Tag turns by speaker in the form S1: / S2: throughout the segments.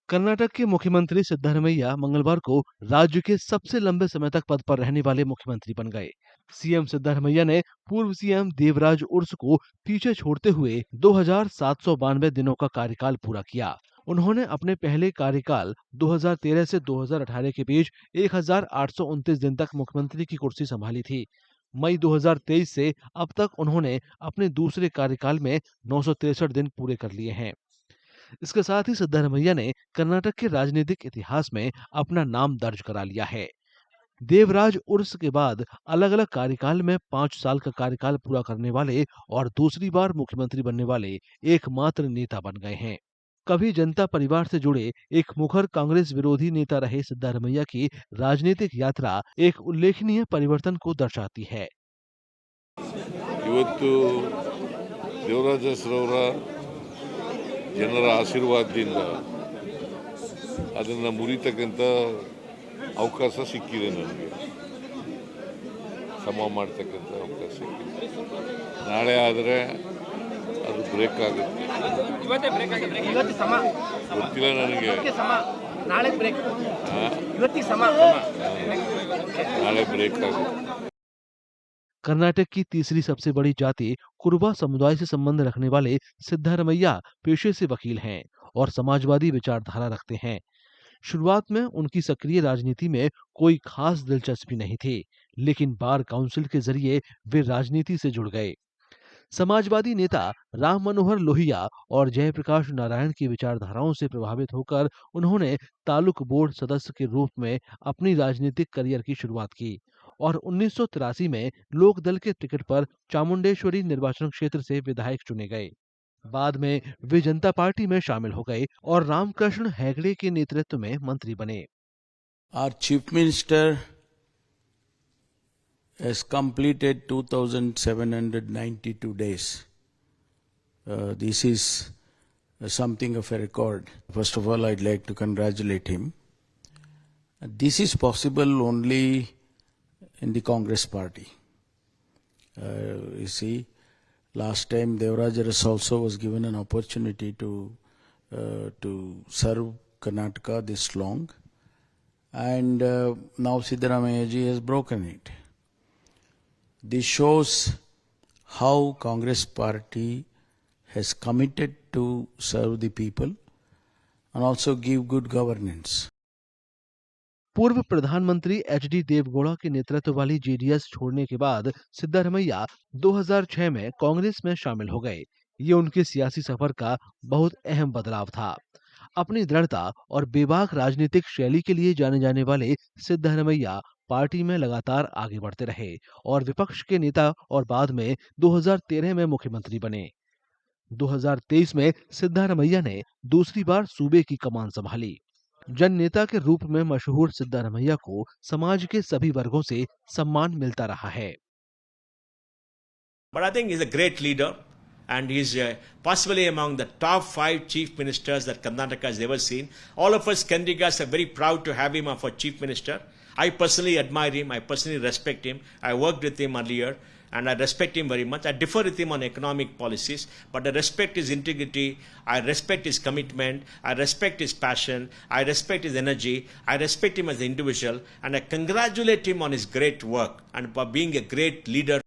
S1: कर्नाटक के मुख्यमंत्री सिद्धरमैया मंगलवार को राज्य के सबसे लंबे समय तक पद पर रहने वाले मुख्यमंत्री बन गए। सीएम सिद्धरमैया ने पूर्व सीएम देवराज उर्स को पीछे छोड़ते हुए 2792 दिनों का कार्यकाल पूरा किया। उन्होंने अपने पहले कार्यकाल 2013 से 2018 के बीच 1829 दिन तक मुख्यमंत्री की कुर्सी संभाली थी। मई 2023 से अब तक उन्होंने अपने दूसरे कार्यकाल में 963 दिन पूरे कर लिए हैं। इसके साथ ही सिद्धरमैया ने कर्नाटक के राजनीतिक इतिहास में अपना नाम दर्ज करा लिया है। देवराज उर्स के बाद अलग अलग कार्यकाल में 5 साल का कार्यकाल पूरा करने वाले और दूसरी बार मुख्यमंत्री बनने वाले एकमात्र नेता बन गए हैं। कभी जनता परिवार से जुड़े एक मुखर कांग्रेस विरोधी नेता रहे सिद्धरमैया की राजनीतिक यात्रा एक उल्लेखनीय परिवर्तन को दर्शाती है।
S2: ಇವತ್ತು ದೇವರಾಜರವರ ಜನರ ಆಶೀರ್ವಾದದಿಂದ ಅದನ್ನು ಮುರಿತಕ್ಕಂಥ ಅವಕಾಶ ಸಿಕ್ಕಿದೆ, ನನಗೆ ಸಮ ಮಾಡ್ತಕ್ಕಂಥ ಅವಕಾಶ ಸಿಕ್ಕಿದೆ. ನಾಳೆ ಆದರೆ ಅದು ಬ್ರೇಕ್ ಆಗುತ್ತೆ, ಗೊತ್ತಿಲ್ಲ ನನಗೆ. ನಾಳೆ ಬ್ರೇಕ್ ಆಗುತ್ತೆ.
S1: कर्नाटक की तीसरी सबसे बड़ी जाति कुरुबा समुदाय से संबंध रखने वाले सिद्धरमैया पेशे से वकील हैं और समाजवादी विचारधारा रखते हैं। शुरुआत में उनकी सक्रिय राजनीति में कोई खास दिलचस्पी नहीं थी, लेकिन बार काउंसिल के जरिए वे राजनीति से जुड़ गए। समाजवादी नेता राम मनोहर लोहिया और जयप्रकाश नारायण की विचारधाराओं से प्रभावित होकर उन्होंने तालुक बोर्ड सदस्य के रूप में अपनी राजनीतिक करियर की शुरुआत की और 1983 में लोकदल के टिकट पर चामुंडेश्वरी निर्वाचन क्षेत्र से विधायक चुने गए। बाद में वे जनता पार्टी में शामिल हो गए और रामकृष्ण हेगड़े के नेतृत्व में मंत्री बने।
S3: Our Chief Minister has completed 2,792 days. This is something of a record. First of all, I'd like to congratulate him. This is possible only in the Congress party. You see, last time Devaraj Aras also was given an opportunity to serve Karnataka this long, and now Siddaramaiah ji has broken it. This shows how Congress party has committed to serve the people and also give good governance.
S1: पूर्व प्रधानमंत्री HD. Deve Gowda के नेतृत्व वाली JDS छोड़ने के बाद सिद्धरमैया 2006 में कांग्रेस में शामिल हो गए। ये उनके सियासी सफर का बहुत अहम बदलाव था। अपनी दृढ़ता और बेबाक राजनीतिक शैली के लिए जाने जाने वाले सिद्धरमैया पार्टी में लगातार आगे बढ़ते रहे और विपक्ष के नेता और बाद में 2013 में मुख्यमंत्री बने। 2023 में सिद्धरमैया ने दूसरी बार सूबे की कमान संभाली। जन नेता के रूप में मशहूर सिद्धरमैया को समाज के सभी वर्गों से सम्मान मिलता रहा है।
S4: But I think he's a great leader, and he's possibly among the top 5 chief ministers that Karnataka has ever seen. All of us Kannadigas are very proud to have him as our chief minister. I personally admire him. I personally respect him. I worked with him earlier, and I respect him very much. I differ with him on economic policies, but I respect his integrity. I respect his commitment. I respect his passion. I respect his energy. I respect him as an individual, and I congratulate him on his great work and for being a great leader.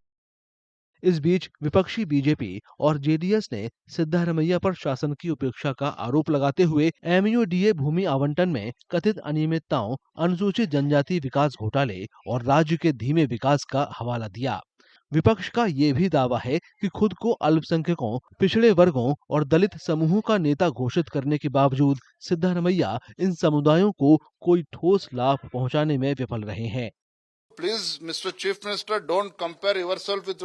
S1: इस बीच विपक्षी BJP और JDS ने सिद्धरमैया पर शासन की उपेक्षा का आरोप लगाते हुए एमयूडीए भूमि आवंटन में कथित अनियमितताओं, अनुसूचित जनजाति विकास घोटाले और राज्य के धीमे विकास का हवाला दिया। विपक्ष का ये भी दावा है कि खुद को अल्पसंख्यकों, पिछड़े वर्गों और दलित समूहों का नेता घोषित करने के बावजूद सिद्धरमैया इन समुदायों को कोई ठोस लाभ पहुंचाने में विफल रहे हैं।
S5: Please, Mr. Chief Minister, don't compare yourself with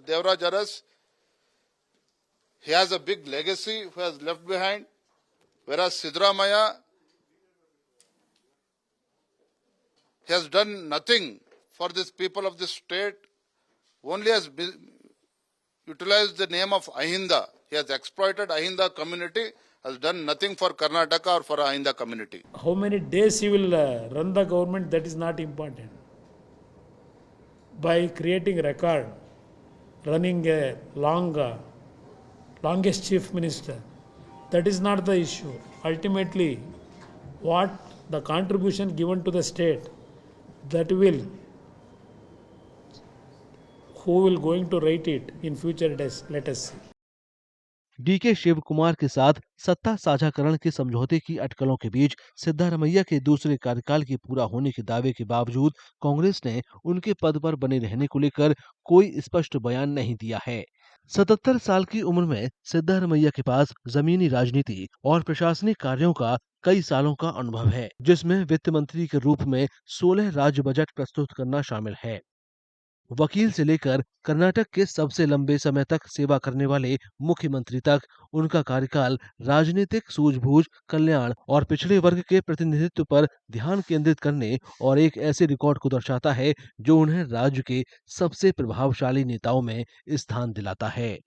S5: Devaraj Aras. He has a big legacy he has left behind, whereas Siddaramaiah has done nothing for these people of this state, only has utilized the name of Ahinda. He has exploited Ahinda community, has done nothing for Karnataka or for Ahinda community.
S6: How many days he will run the government, that is not important. By creating record, running a longest chief minister, that is not the issue. Ultimately, what the contribution given to the state, that will, who will going to write it in future days, let us see.
S1: DK Shivakumar के साथ सत्ता साझाकरण के समझौते की अटकलों के बीच सिद्धारमैया के दूसरे कार्यकाल के पूरा होने के दावे के बावजूद कांग्रेस ने उनके पद पर बने रहने को लेकर कोई स्पष्ट बयान नहीं दिया है। 77 साल की उम्र में सिद्धारमैया के पास जमीनी राजनीति और प्रशासनिक कार्यों का कई सालों का अनुभव है, जिसमें वित्त मंत्री के रूप में 16 राज्य बजट प्रस्तुत करना शामिल है। वकील से लेकर कर्नाटक के सबसे लंबे समय तक सेवा करने वाले मुख्यमंत्री तक उनका कार्यकाल राजनीतिक सूझबूझ, कल्याण और पिछड़े वर्ग के प्रतिनिधित्व पर ध्यान केंद्रित करने और एक ऐसे रिकॉर्ड को दर्शाता है जो उन्हें राज्य के सबसे प्रभावशाली नेताओं में स्थान दिलाता है।